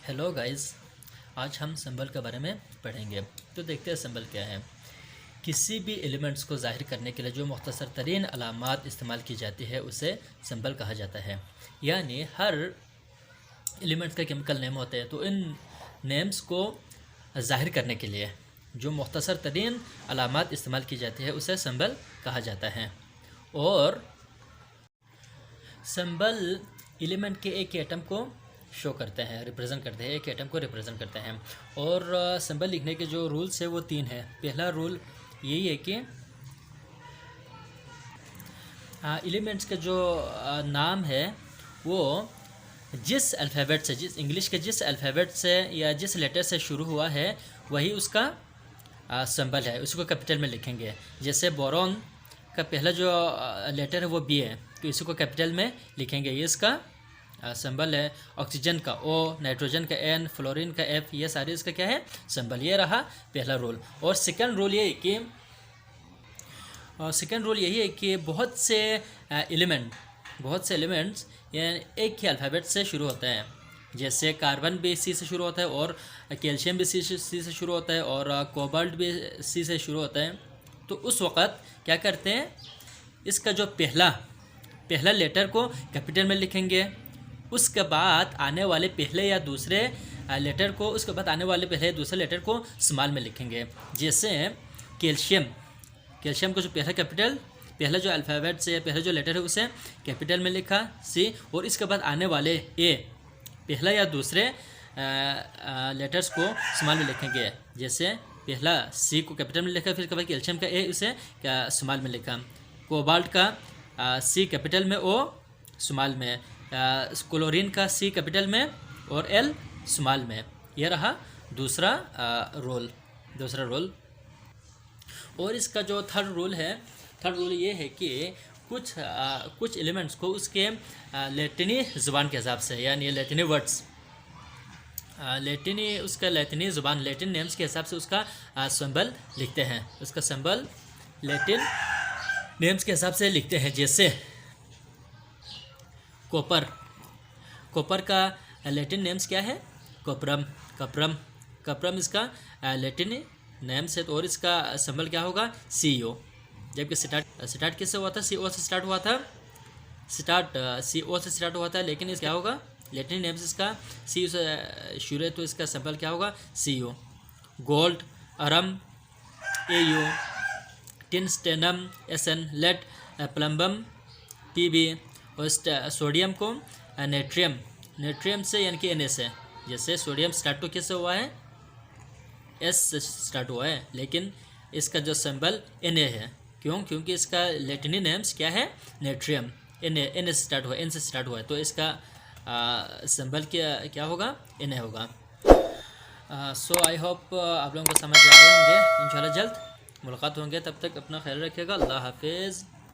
Hello guys, आज हम symbol के बारे में पढ़ेंगे। तो देखते हैं सिंबल क्या है। किसी भी एलिमेंट्स को जाहिर करने के लिए जो मुख्तसर तरीन अलामात इस्तेमाल की जाती है उसे सिंबल कहा जाता है। यानी हर एलिमेंट्स का केमिकल नेम होते हैं, तो इन नेम्स को जाहिर करने के लिए जो मुख्तसर तरीन अलामात इस्तेमाल की जाती है उसे सिंबल कहा जाता है। और सिंबल एलिमेंट के एक एटम को शो करते हैं, रिप्रेजेंट करते हैं, एक एटम को रिप्रेजेंट करते हैं। और सिंबल लिखने के जो रूल्स है वो 3 है। पहला रूल यही है कि एलिमेंट्स का जो नाम है वो जिस अल्फ़ाबेट से, जिस इंग्लिश के जिस अल्फ़ाबेट से या जिस लेटर से शुरू हुआ है वही उसका सिंबल है, उसको कैपिटल में लिखेंगे। जैसे बोरॉन का पहला जो लेटर है वो बी है, तो इसी को कैपिटल में लिखेंगे, ये इसका सिंबल है। ऑक्सीजन का ओ, नाइट्रोजन का एन, फ्लोरीन का एफ, ये सारे इसका क्या है, सिंबल। ये रहा पहला रूल। और सेकंड रूल यही कि बहुत से एलिमेंट्स यानी एक ही अल्फ़ाबेट से शुरू होते हैं। जैसे कार्बन भी सी से शुरू होता है, और कैल्शियम भी सी से शुरू होता है, और कोबाल्ट भी सी से शुरू होता है। तो उस वक़्त क्या करते हैं, इसका जो पहला लेटर को कैपिटल में लिखेंगे, उसके बाद आने वाले पहले या दूसरे लेटर को स्मॉल में लिखेंगे। जैसे कैल्शियम को जो पहला जो अल्फ़ाबेट से पहला जो लेटर है उसे कैपिटल में लिखा सी, और इसके बाद आने वाले ए पहला या दूसरे लेटर्स को स्मॉल में लिखेंगे। जैसे पहला सी को कैपिटल में लिखा, फिर उसके बाद कैल्शियम का ए उसे स्मॉल में लिखा। कोबाल्ट का सी कैपिटल में, ओ स्मॉल में। क्लोरीन का सी कैपिटल में और एल स्मॉल में। यह रहा दूसरा रोल। और इसका जो थर्ड रूल ये है कि कुछ एलिमेंट्स को उसके लैटिनी ज़ुबान के हिसाब से, यानी लैटिनी वर्ड्स, लैटिनी ज़ुबान, लैटिन नेम्स के हिसाब से उसका सिंबल लिखते हैं। उसका सिंबल लैटिन नेम्स के हिसाब से लिखते हैं। जैसे कॉपर का लैटिन नेम्स क्या है, कपरम इसका लैटिन नेम्स है। तो और इसका सिंबल क्या होगा, CO। जबकि स्टार्ट किससे हुआ था, CO से स्टार्ट हुआ था, CO से स्टार्ट हुआ था, लेकिन इस क्या होगा, लैटिन नेम्स इसका C से शुरू है, तो इसका सिंबल क्या होगा, CO। Gold, aurum, AU, tin stannum, SN, lead, plumbum, PB। और सोडियम को नेट्रियम से, यानी कि Na से। जैसे सोडियम स्टार्ट तो किससे हुआ है, S से स्टार्ट हुआ है, लेकिन इसका जो सिंबल Na है। क्योंकि इसका लैटिनी नेम्स क्या है, नेट्रियम, Na से स्टार्ट हुआ, N से स्टार्ट हुआ है, तो इसका सिंबल क्या होगा, Na होगा। सो आई होप आप लोगों को समझ आ रहे होंगे। इंशाल्लाह जल्द मुलाकात होंगे, तब तक अपना ख्याल रखिएगा। अल्लाह हाफिज़।